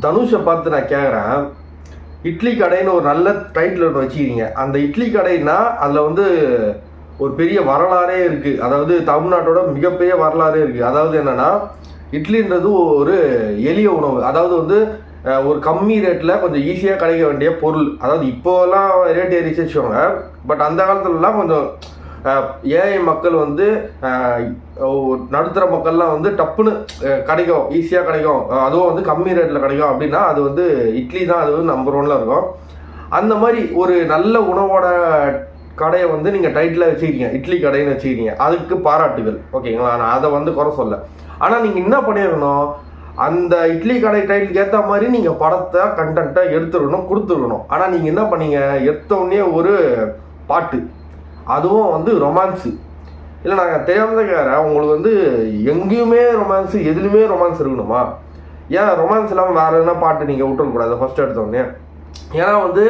தனுஷை பார்த்து நான் கேட்குறேன், இட்லி கடைன்னு ஒரு நல்ல டைட்டில் ஒன்று வச்சுக்கிறீங்க. அந்த இட்லி கடைன்னா அதில் வந்து ஒரு பெரிய வரலாறே இருக்குது. அதாவது தமிழ்நாட்டோட மிகப்பெரிய வரலாறே இருக்குது. அதாவது என்னென்னா, இட்லின்றது ஒரு எளிய உணவு. அதாவது வந்து ஒரு கம்மி ரேட்டில் கொஞ்சம் ஈஸியாக கிடைக்க வேண்டிய பொருள். அதாவது இப்போலாம் ரேட் ஏறிச்சு வச்சுக்கோங்க. பட் அந்த காலத்துலலாம் கொஞ்சம் ஏழை மக்கள் வந்து நடுத்தர மக்கள்லாம் வந்து டப்புன்னு கிடைக்கும், ஈஸியாக கிடைக்கும், அதுவும் வந்து கம்மி ரேட்டில் கிடைக்கும் அப்படின்னா அது வந்து இட்லி தான் அது வந்து நம்பர் 1ல் இருக்கும். அந்த மாதிரி ஒரு நல்ல உணவோட கடையை வந்து நீங்கள் டைட்டில் வச்சுக்கிறீங்க, இட்லி கடைன்னு வச்சுக்கிறீங்க. அதுக்கு பாராட்டுகள், ஓகேங்களா? நான் அதை வந்து குறை சொல்ல. ஆனால் நீங்கள் என்ன பண்ணிடணும், அந்த இட்லி கடை டைட்டிலுக்கு ஏற்ற மாதிரி நீங்கள் படத்தை கண்டென்ட்டை எடுத்துருக்கணும், கொடுத்துருக்கணும். ஆனால் நீங்கள் என்ன பண்ணீங்க, எடுத்தோடனே ஒரு பாட்டு, அதுவும் வந்து ரொமான்ஸு. இல்லை நாங்கள் தெரியாமல் தான் கேட்குறேன், உங்களுக்கு வந்து எங்கேயுமே ரொமான்ஸு, எதுலையுமே ரொமான்ஸ் இருக்கணுமா? ஏன் ரொமான்ஸ் இல்லாமல் வேறு எதுனா பாட்டு நீங்கள் விட்டுறக்கூடாது ஃபஸ்ட்டு எடுத்தோடனே? ஏன்னா வந்து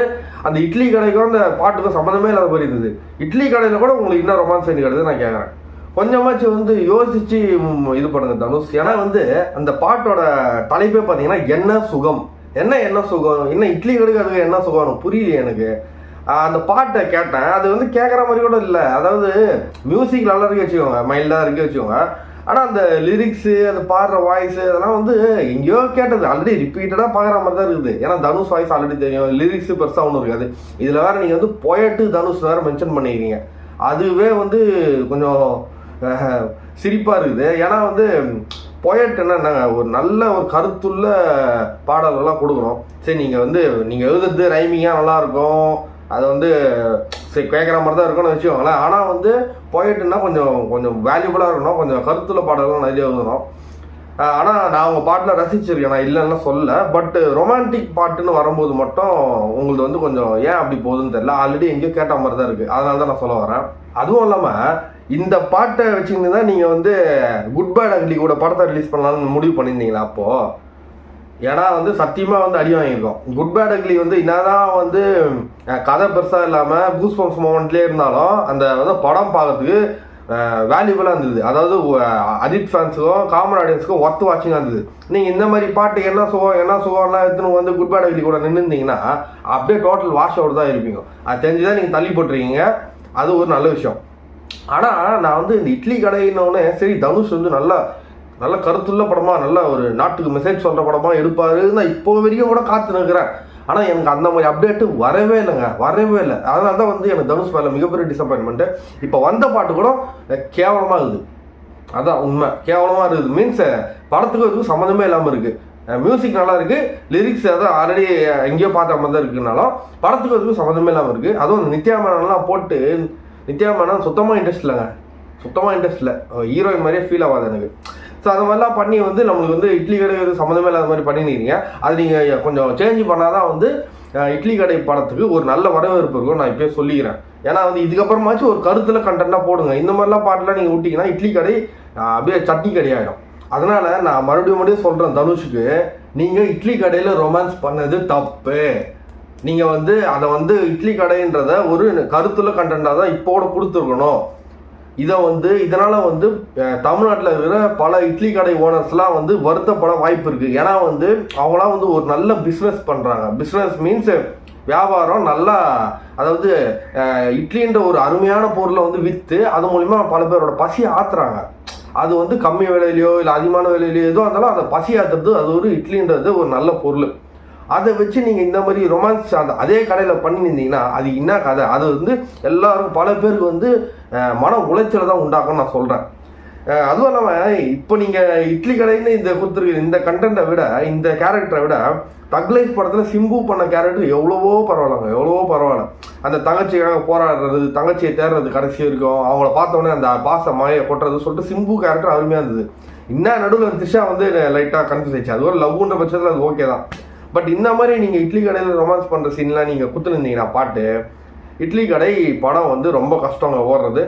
அந்த இட்லி கடைக்கும் அந்த பாட்டுக்கும் சம்மந்தமே இல்லாத மாதிரி இருந்தது. இட்லி கடையில் கூட உங்களுக்கு என்ன ரொமான்ஸ் வேண்டி கிடையாது நான் கேட்குறேன். கொஞ்சமாச்சு வந்து யோசிச்சு இது பண்ணுங்க தனுஷ். ஏன்னா வந்து அந்த பாட்டோட தலைப்பே பார்த்தீங்கன்னா என்ன சுகம், என்ன சுகம், என்ன இட்லி கடைக்கு என்ன சுகம் புரியலையே எனக்கு. அந்த பாட்டை கேட்டேன், அது வந்து கேட்குற மாதிரி கூட இல்லை. அதாவது மியூசிக் நல்லா இருக்கு வச்சுக்கோங்க, மைல்டாக இருக்கு வச்சுக்கோங்க. ஆனால் அந்த லிரிக்ஸு, அந்த பாடுற வாய்ஸு அதெல்லாம் வந்து எங்கேயோ கேட்டது, ஆல்ரெடி ரிப்பீட்டடாக பார்க்குற மாதிரி தான் இருக்குது. ஏன்னா தனுஷ் வாய்ஸ் ஆல்ரெடி தெரியும், லிரிக்ஸு பெருசாக ஒன்றும் இருக்காது. இதில் வேறு நீங்கள் வந்து பொயட்டு தனுஷ் வேறு மென்ஷன் பண்ணிக்கிறீங்க. அதுவே வந்து கொஞ்சம் சிரிப்பாக இருக்குது. ஏன்னா வந்து பொயட் என்னங்க ஒரு நல்ல ஒரு கருத்துள்ள பாடல்கள்லாம் கொடுக்கணும். சரி, நீங்கள் எழுதுறது ரைமிங்காக நல்லாயிருக்கும், அதை வந்து சரி கேட்குற மாதிரி தான் இருக்கும்னு வச்சுக்கோங்களேன். ஆனால் வந்து பொயட்டுன்னா கொஞ்சம் வேல்யூபுளாக இருக்கணும், கொஞ்சம் கருத்துள்ள பாடல்கள் நிறைய எழுதணும். ஆனால் நான் உங்கள் பாட்டில் ரசிச்சிருக்கேன், நான் இல்லைன்னா சொல்ல. பட் ரொமான்டிக் பாட்டுன்னு வரும்போது மட்டும் உங்களுக்கு வந்து கொஞ்சம் ஏன் அப்படி போகுதுன்னு தெரியல. ஆல்ரெடி எங்கேயோ கேட்ட மாதிரி தான் இருக்குது, அதனால தான் நான் சொல்ல வரேன். அதுவும் இல்லாமல் இந்த பாட்டை வச்சுக்கிட்டு தான் நீங்கள் வந்து குட் பேட் அக்லி கூட படத்தை ரிலீஸ் பண்ணலாம்னு முடிவு பண்ணியிருந்தீங்களா அப்போது? ஏன்னா வந்து சத்தியமாக வந்து அடி வாங்கியிருக்கோம். குட் பேட் அக்லி வந்து என்னதான் வந்து கதை பெருசாக இல்லாமல் கூஸ் பம்ப்ஸ் மொமெண்ட்லேயே இருந்தாலும் அந்த வந்து படம் பார்க்கறதுக்கு வேல்யூபுளாக இருந்தது. அதாவது அஜித் ஃபேன்ஸுக்கும் காமன் ஆடியன்ஸுக்கும் ஒர்த் வாட்சிங்காக இருந்தது. நீங்கள் இந்த மாதிரி பாட்டு என்ன சுகம்லாம் எடுத்துன்னு வந்து குட் பேட் அக்லி கூட நின்றுருந்தீங்கன்னா அப்படியே டோட்டல் வாஷ் அவுட் தான் இருப்பீங்க. அது தெரிஞ்சுதான் நீங்கள் தள்ளி போட்டுருக்கீங்க, அது ஒரு நல்ல விஷயம். ஆனால் நான் வந்து இந்த இட்லி கடையினோடனே சரி தனுஷ் வந்து நல்ல கருத்துள்ள படமாக, நல்ல ஒரு நாட்டுக்கு மெசேஜ் சொல்கிற படமாக எடுப்பாருன்னு நான் இப்போ வரைக்கும் கூட காத்து நிற்கிறேன். ஆனால் எனக்கு அந்த மாதிரி அப்டேட்டு வரவே இல்லை. அதனால தான் வந்து எனக்கு தனுஷ் மேலே மிகப்பெரிய டிசப்பாயின்மெண்ட்டு. இப்போ வந்த பாட்டு கூட கேவலமாக இருக்குது, அதான் உண்மை, கேவலமாக இருக்குது. மீன்ஸ் படத்துக்கு அதுக்கு சம்மந்தமே இல்லாமல் இருக்குது. மியூசிக் நல்லா இருக்குது, லிரிக்ஸ் அதான் ஆல்ரெடி எங்கேயோ பார்த்த மாதிரி தான் இருக்குனாலும் படத்துக்கு அதுக்கு சம்மந்தமே இல்லாமல் இருக்குது. அதுவும் நித்யா மேனன்லாம் போட்டு, நித்யா மேனன் சுத்தமாக இன்ட்ரெஸ்ட் இல்லை, ஹீரோயின் மாதிரியே ஃபீல் ஆகாது எனக்கு. ஸோ அது மாதிரிலாம் பண்ணி வந்து நம்மளுக்கு வந்து இட்லி கடை சம்மந்தமே இல்லாத மாதிரி பண்ணிக்கிறீங்க. அது நீங்கள் கொஞ்சம் சேஞ்ச் பண்ணால் தான் வந்து இட்லி கடை படத்துக்கு ஒரு நல்ல வரவேற்பு இருக்கும், நான் இப்போயே சொல்லிக்கிறேன். ஏன்னா வந்து இதுக்கப்புறமாச்சும் ஒரு கருத்தில் கண்டென்ட்டாக போடுங்க. இந்த மாதிரிலாம் பாட்டெலாம் நீங்கள் விட்டிங்கன்னா இட்லி கடை அப்படியே சட்னி கடை ஆகிடும். அதனால் நான் மறுபடியும் சொல்கிறேன், தனுஷுக்கு நீங்கள் இட்லி கடையில் ரொமான்ஸ் பண்ணது தப்பு. நீங்கள் வந்து அதை வந்து இட்லி கடைன்றத ஒரு கருத்துள்ள கண்டென்ட்டாக தான் இப்போட கொடுத்துருக்கணும். இதனால் வந்து தமிழ்நாட்டில் இருக்கிற பல இட்லி கடை ஓனர்ஸ்லாம் வந்து வருத்தப்பட வாய்ப்பு இருக்குது. ஏன்னா வந்து அவங்களாம் வந்து ஒரு நல்ல பிஸ்னஸ் பண்ணுறாங்க. பிஸ்னஸ் மீன்ஸ் வியாபாரம் நல்லா, அதாவது இட்லின்ற ஒரு அருமையான பொருளை வந்து விற்று அது மூலிமா பல பேரோட பசி ஆற்றுறாங்க. அது வந்து கம்மி விலையிலையோ இல்லை அதிகமான விலையிலையோ எதுவும் இருந்தாலும் அந்த பசி ஆற்றுறது அது ஒரு இட்லின்றது ஒரு நல்ல பொருள். அதை வச்சு நீங்கள் இந்த மாதிரி ரொமான்ஸ் அதே கடையில் பண்ணியிருந்தீங்கன்னா அது என்ன கதை? அது வந்து எல்லாருக்கும் பல பேருக்கு வந்து மன உளைச்சலை தான் உண்டாக்கும்னு நான் சொல்கிறேன். அதுவும் இல்லாமல் இப்போ நீங்கள் இட்லி கடைன்னு இந்த கொடுத்துருக்கு இந்த கண்டென்ட்டை விட, இந்த கேரக்டரை விட தக் லைஃப் படத்தில் சிம்பு பண்ண கேரக்டர் எவ்வளவோ பரவாயில்ல. அந்த தங்கச்சிக்காக போராடுறது, தங்கச்சியை தேடுறது கடைசி இருக்கும், அவங்கள பார்த்தோன்னே அந்த பாச மாயை கொட்டுறது சொல்லிட்டு சிம்பு கேரக்டர் அருமையாக இருந்தது. இன்னும் நடுவில் திஷா வந்து லைட்டாக கன்ஃபியூஸ் ஆயிடுச்சு. அது ஒரு லவ்ன்ற பட்சத்தில் அது ஓகே தான். பட் இந்த மாதிரி நீங்கள் இட்லி கடையில் ரொமான்ஸ் பண்ணுற சீன்லாம் நீங்கள் குத்துருந்தீங்கன்னா பாட்டு, இட்லி கடை படம் வந்து ரொம்ப கஷ்டங்க ஓடுறது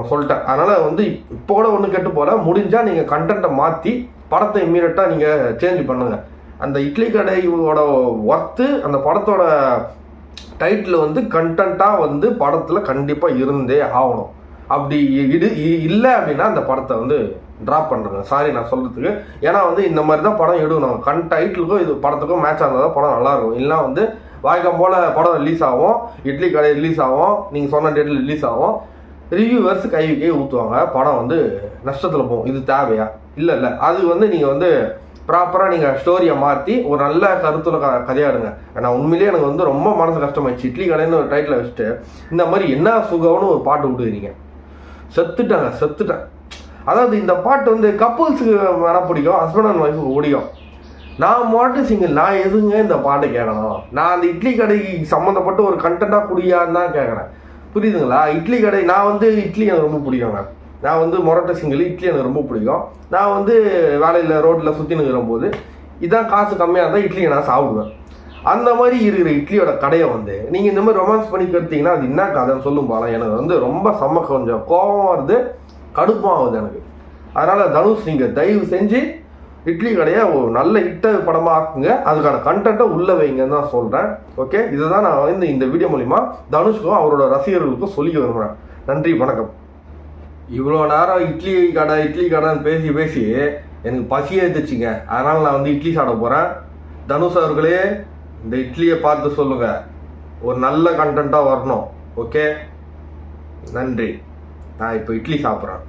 சொல்லிட்டேன். அதனால் வந்து இப்போ கூட ஒன்றும் கெட்டு போகல. முடிஞ்சால் நீங்கள் கண்டென்ட்டை மாற்றி படத்தை இம்மீடியட்டாக நீங்கள் சேஞ்ச் பண்ணுங்கள். அந்த இட்லி கடையோட ஒர்த்து அந்த படத்தோட டைட்டில் வந்து கண்டென்ட்டாக வந்து படத்தில் கண்டிப்பாக இருந்தே ஆகணும். அப்படி இல்லை அப்படின்னா அந்த படத்தை வந்து ட்ராப் பண்ணுறேங்க, சாரி நான் சொல்கிறதுக்கு. ஏன்னா வந்து இந்த மாதிரி தான் படம் எடுக்கணும், டைட்டிலுக்கும் இது படத்துக்கும் மேட்ச் ஆனது தான் படம் நல்லாயிருக்கும். இல்லைனா வந்து வாய்க்கம் போல் படம் ரிலீஸ் ஆகும், இட்லி கடை ரிலீஸ் ஆகும், நீங்கள் சொன்ன டேட்டில் ரிலீஸ் ஆகும், ரிவ்யூவர்ஸ் கைவிக்கே ஊற்றுவாங்க, படம் வந்து நஷ்டத்தில் போகும். இது தேவையா? இல்லை. அது வந்து நீங்கள் வந்து ப்ராப்பராக நீங்கள் ஸ்டோரியை மாற்றி ஒரு நல்ல கருத்துல கதையாடுங்க. நான் உண்மையிலேயே எனக்கு வந்து ரொம்ப மனசு கஷ்டமாயிடுச்சு. இட்லி கடைன்னு ஒரு டைட்டில் வச்சுட்டு இந்த மாதிரி என்ன சுகம்னு ஒரு பாட்டு விட்டுக்கிறீங்க. செத்துட்டேன். அதாவது இந்த பாட்டு வந்து கப்புள்ஸுக்கு வேணால் பிடிக்கும், ஹஸ்பண்ட் அண்ட் ஒய்ஃபுக்கு பிடிக்கும். நான் மட்டும் சிங்கிள், நான் எதுங்க இந்த பாட்டை கேட்கணும்? நான் அந்த இட்லி கடைக்கு சம்மந்தப்பட்ட ஒரு கண்டென்ட்டாக குடியான்னு தான் கேட்குறேன். புரியுதுங்களா? இட்லி கடை, நான் வந்து இட்லி எனக்கு ரொம்ப பிடிக்குங்க. நான் வந்து மொரட்டை சிங்கிள், இட்லி எனக்கு ரொம்ப பிடிக்கும். நான் வந்து வேலையில் ரோட்டில் சுற்றி நிற்கிற போது இதான் காசு கம்மியாக இருந்தால் இட்லியை நான் சாப்பிடுவேன். அந்த மாதிரி இருக்கிற இட்லியோட கடையை வந்து நீங்கள் இந்த மாதிரி ரொமான்ஸ் பண்ணி கருத்தீங்கன்னா அது என்ன கதைன்னு சொல்லும் பாலம். எனக்கு வந்து ரொம்ப கொஞ்சம் கோபம் வருது, கடுப்பாக ஆகுது எனக்கு. அதனால் தனுஷ் நீங்கள் தயவு செஞ்சு இட்லி கடையை ஒரு நல்ல ஹிட்ட படமாக ஆக்குங்க, அதுக்கான கண்டென்ட்டை உள்ளே வைங்கன்னு தான் சொல்கிறேன். ஓகே, இதுதான் நான் வந்து இந்த வீடியோ மூலிமா தனுஷ்க்கும் அவரோட ரசிகர்களுக்கும் சொல்லிக்க விரும்புகிறேன். நன்றி, வணக்கம். இவ்வளோ நேரம் இட்லி கடைன்னு பேசி எனக்கு பசியே எடுத்துச்சுங்க. அதனால் நான் வந்து இட்லி சாப்பிட போகிறேன். தனுஷ் அவர்களே, இந்த இட்லியை பார்த்து சொல்லுங்கள், ஒரு நல்ல கண்டென்ட்டாக வரணும். ஓகே, நன்றி. நான் இப்போ இட்லி சாப்பிட்றேன்.